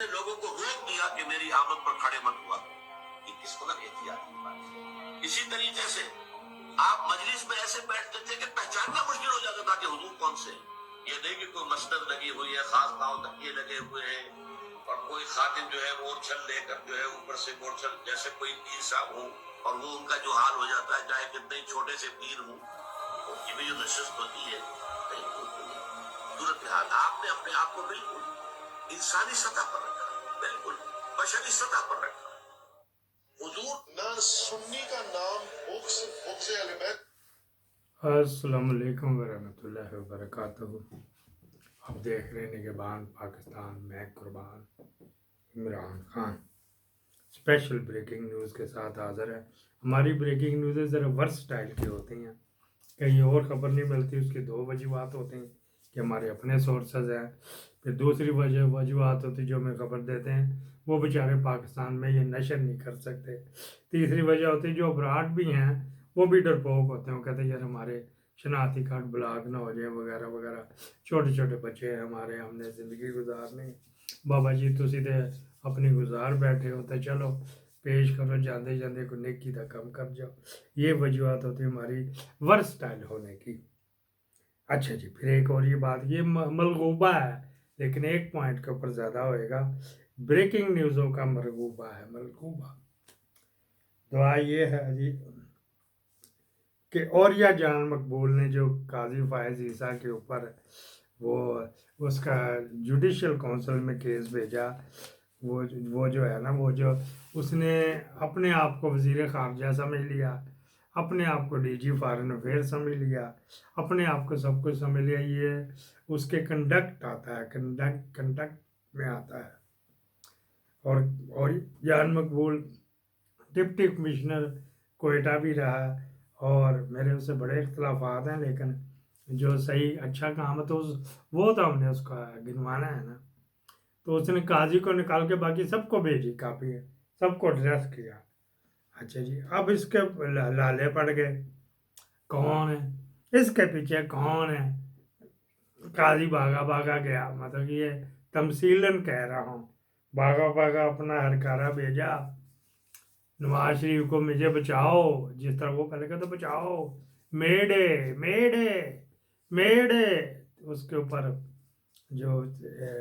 लोगों को रोक दिया कि मेरी आमद पर खड़े मत हुआ। ये किस कदर एहतियात की बात है। इसी तरीके से आप मजलिस में ऐसे बैठते थे कि पहचानना मुश्किल हो जाता था कि हुजूर कौन से। ये नहीं कि कोई मस्जिद लगी हुई है, खास पांव तकिए लगे हुए हैं और कोई खातिन जो है मोरछल लेकर जो है ऊपर से मोरछल जैसे कोई पीर साहब हो और वो उनका जो हाल हो जाता है चाहे कितने छोटे से पीर हो उनकी भी जो नशिस्त होती है सूरत हाल। आपने अपने आप को बिल्कुल इंसानी सतह पर रखा, बिल्कुल बशरी सतह पर रखा। हुजूर ना सुन्नी का नाम बुक्स अहले बैत। अस्सलाम वालेकुम वरहमतुल्लाहि वबरकातुहू। आप देख रहे हैं निगहबान पाकिस्तान, मैं कुर्बान Imran Khan special breaking news के साथ हाज़िर है। हमारी ब्रेकिंग न्यूज़ें ज़रा वर्सटाइल की होती हैं, कहीं और ख़बर नहीं मिलती। उसकी दो वजूहत होती हैं कि हमारे अपने सोर्सेज हैं, फिर दूसरी वजूहत होती जो हमें ख़बर देते हैं वो बेचारे पाकिस्तान में ये नशर नहीं कर सकते। तीसरी वजह होती है जो अबराड भी हैं वो भी डरपोक होते हैं, वो कहते हैं यार हमारे शनाख्ती कार्ड ब्लॉक ना हो जाए वगैरह वगैरह। छोटे छोटे बच्चे हैं हमारे, हमने ज़िंदगी गुजारनी। बाबा जी तुसी ते अपनी गुजार बैठे हो तो चलो पेश करो, जाते जाते को नेकी का कम कर जाओ। ये वजूहत होती है हमारी वर्सटाइल होने की। अच्छा जी, फिर एक और ये बात, ये मलगूबा है लेकिन एक पॉइंट के ऊपर ज़्यादा होएगा। ब्रेकिंग न्यूज़ों का मलगूबा है, मलगूबा। दुआ ये है जी कि औरिया जान मकबूल ने जो काजी फायज ईसा के ऊपर वो उसका जुडिशल काउंसिल में केस भेजा, वो जो है ना, वो जो उसने अपने आप को वज़ीर ख़ारजा समझ लिया, अपने आप को डीजी फॉरेन अफेयर समझ लिया, अपने आप को सब कुछ समझ लिया। ये उसके कंडक्ट आता है, कंडक्ट में आता है। और जान मकबूल डिप्टी कमिश्नर कोयटा भी रहा और मेरे उससे बड़े इख्तलाफात हैं, लेकिन जो सही अच्छा काम है तो वो तो हमने उसका गिनवाना है ना। तो उसने काजी को निकाल के बाकी सबको भेजी कापी, सबको ड्रेस किया। अच्छा जी, अब इसके लाले पड़ गए, कौन है इसके पीछे, कौन है। काजी भागा भागा गया, मतलब ये तमसीलन कह रहा हूँ, भागा भागा अपना हरकारा भेजा नवाज शरीफ को, मुझे बचाओ, जिस तरह वो पहले कहते बचाओ, मेडे मेडे मेडे। उसके ऊपर जो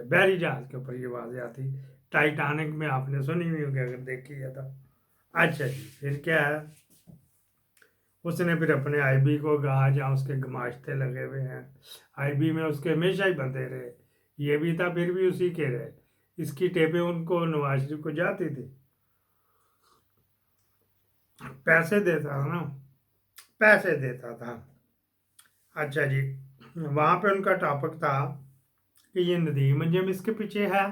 बहरी जहाज के ऊपर ये आवाज़ें आती, टाइटैनिक में आपने सुनी हुई होगी अगर देखी है तो। अच्छा जी, फिर क्या है, उसने फिर अपने आईबी को कहा जहाँ उसके गमाश्ते लगे हुए हैं, आईबी में उसके हमेशा ही बंधे रहे, ये भी था फिर भी उसी के रहे। इसकी टेपें उनको नवाज शरीफ को जाती थी, पैसे देता था ना, पैसे देता था। अच्छा जी, वहाँ पे उनका टॉपिक था कि ये नदीम अंजम इसके पीछे है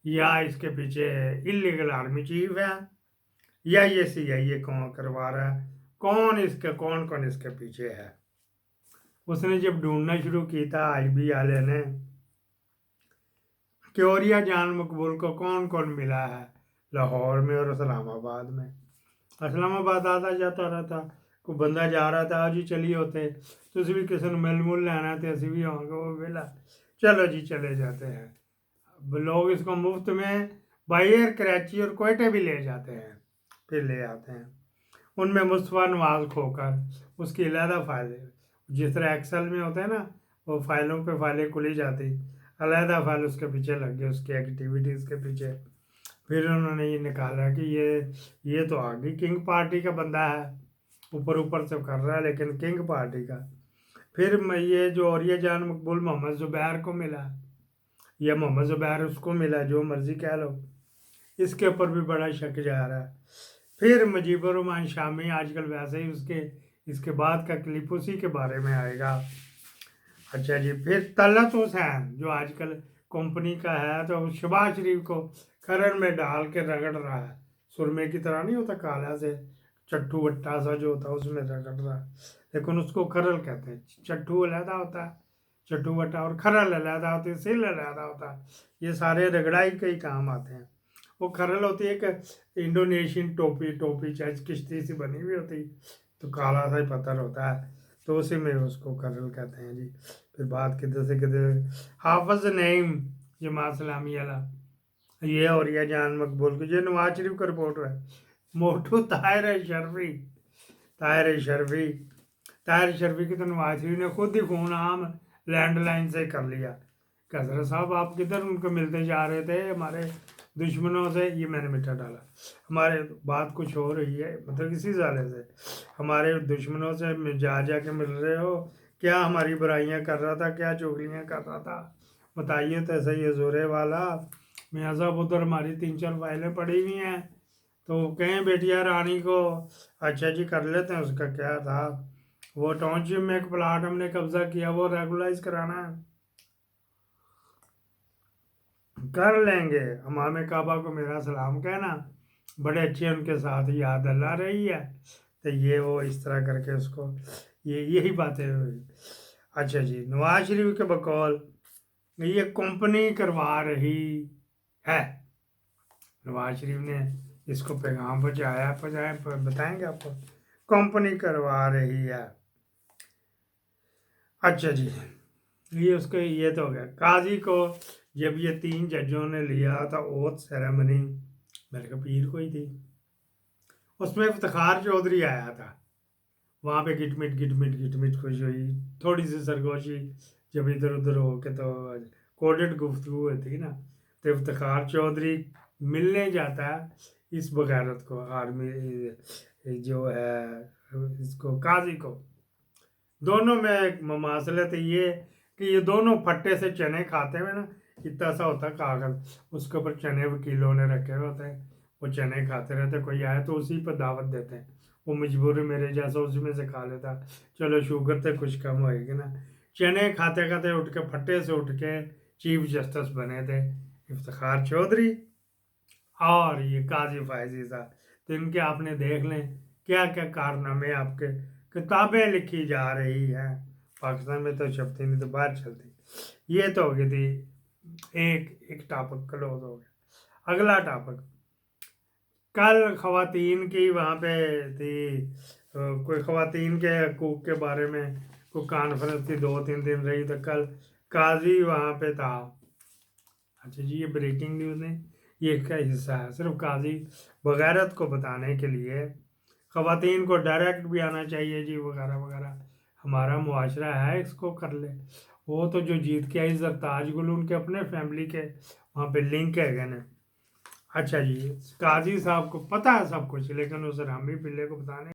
या इसके पीछे इलीगल आर्मी चीफ है या ये CIA कौन करवा रहा है, कौन कौन इसके पीछे है। उसने जब ढूंढना शुरू किया था आईबी वाले ने कि औरिया जान मकबूल को कौन कौन मिला है लाहौर में और इस्लामाबाद में। इस्लामाबाद आता जाता रहता, कोई बंदा जा रहा था, आज ही चली होते तुम भी किसी ने मिल मुल लेना तो असं भी होंगे, वो वेला चलो जी चले जाते हैं। लोग इसको मुफ्त में बाई एयर कराची और कोयटे भी ले जाते हैं, फिर ले आते हैं। उनमें मुस्तफ़ा नवाज खोकर उसकी अलहदा फाइलें, जिस तरह एक्सेल में होते हैं ना, वो फाइलों पे फाइलें खुली जाती, अलहदा फाइल उसके पीछे लग गई, उसकी एक्टिविटीज़ के पीछे। फिर उन्होंने ये निकाला कि ये तो आगे किंग पार्टी का बंदा है, ऊपर ऊपर से कर रहा है लेकिन किंग पार्टी का। फिर ये जो और ये जान मकबूल मोहम्मद ज़ुबैर को मिला या मोहम्मद ज़ुबैर उसको मिला, जो मर्जी कह लो, इसके ऊपर भी बड़ा शक जा रहा है। फिर मुजीबुर रहमान शामी, आजकल वैसे ही उसके इसके बाद का क्लिप उसी के बारे में आएगा। अच्छा जी, फिर तलत हुसैन जो आजकल कंपनी का है तो शहबाज शरीफ को खरन में डाल के रगड़ रहा है, सुरमे की तरह नहीं होता काला से चट्टू वट्टा सा जो होता है उसमें रगड़ रहा है, लेकिन उसको खरल कहते हैं। चट्टू अलहदा होता है, चट्टू वट्टा, और खरल अलहदा होती है, सिल अलहदा होता है। ये सारे रगड़ाई के ही काम आते हैं। वो खरल होती है एक इंडोनेशियन टोपी चाहे किश्ती से बनी हुई होती, तो काला सा ही पत्थर होता है, तो उसी में उसको खरल कहते हैं जी। फिर बात किधर से किधर, हाफिज नईम जमात इस्लामी वाला, ये और ये जान मकबूल को, ये नवाज शरीफ का रिपोर्टर है। मोटू ताहिर शर्फी की तो नवाज शरीफ ने खुद ही फ़ोन आम लैंडलाइन से कर लिया। कसरा साहब आप किधर उनको मिलते जा रहे थे हमारे दुश्मनों से, ये मैंने मिटा डाला, हमारे बात कुछ हो रही है, मतलब किसी साले से हमारे दुश्मनों से जा के मिल रहे हो, क्या हमारी बुराइयां कर रहा था, क्या चुगलियां कर रहा था, बताइए। तो ऐसा ये जोरे वाला मियाँ साहब, उधर हमारी 3-4 फाइलें पड़ी हुई हैं, तो कहें बेटिया रानी को अच्छा जी कर लेते हैं। उसका क्या था, वो टाउनशिप में एक प्लाट हमने कब्जा किया, वो रेगुलाइज कराना है, कर लेंगे। इमाम काबा को मेरा सलाम कहना, बड़े अच्छे उनके साथ याद अल्लाह रही है। तो ये वो इस तरह करके उसको यही बातें हुई। अच्छा जी, नवाज शरीफ के बकौल ये कंपनी करवा रही है, नवाज शरीफ ने इसको पैगाम बताएंगे आपको, कंपनी करवा रही है। अच्छा जी, ये उसको ये तो हो गया। काजी को जब ये 3 जजों ने लिया था ओथ सेरेमनी, मेरे को पीर को ही थी, उसमें इफ्तिखार चौधरी आया था, वहाँ पे गिटमिट खुश हुई, थोड़ी सी सरगोशी जब इधर उधर हो के तो कोडेड गुफ्तगू हुई थी ना, तो इफ्तिखार चौधरी मिलने जाता है इस बगैरत को, आर्मी जो है इसको काजी को। दोनों में एक ममासलत ये कि ये दोनों फट्टे से चने खाते हुए ना, इतना सा होता कागज, उसके ऊपर चने वकीलों ने रखे हुए होते हैं, वो चने खाते रहते, कोई आए तो उसी पर दावत देते हैं, वो मजबूरी मेरे जैसा उसी में से खा लेता, चलो शुगर तो कुछ कम होएगी ना। चने खाते खाते उठ के फट्टे से उठ के चीफ जस्टिस बने थे इफ्तिखार चौधरी और ये काजी फायजी साहब। तो इनके आपने देख लें क्या क्या कारनामे, आपके किताबें लिखी जा रही हैं, पाकिस्तान में तो छपती नहीं तो बाहर चलती। ये तो हो गई थी एक टॉपिक क्लोज हो गया। अगला टॉपिक, कल ख़वातीन की वहाँ पे थी, कोई ख़वातीन के हकूक़ के बारे में कोई कॉन्फ्रेंस थी, 2-3 दिन रही, तो कल काजी वहाँ पे था। अच्छा जी, ये ब्रेकिंग न्यूज़ नहीं, ये इसका हिस्सा है, सिर्फ काजी बगैरत को बताने के लिए, ख़वातीन को डायरेक्ट भी आना चाहिए जी वगैरह वगैरह, हमारा मुआशरा है इसको कर ले। वो तो जो जीत के आई जरताज गुल, उनके अपने फैमिली के वहाँ पे लिंक है गए ना। अच्छा जी, काजी साहब को पता है सब कुछ, लेकिन उस रामी पिल्ले को बताने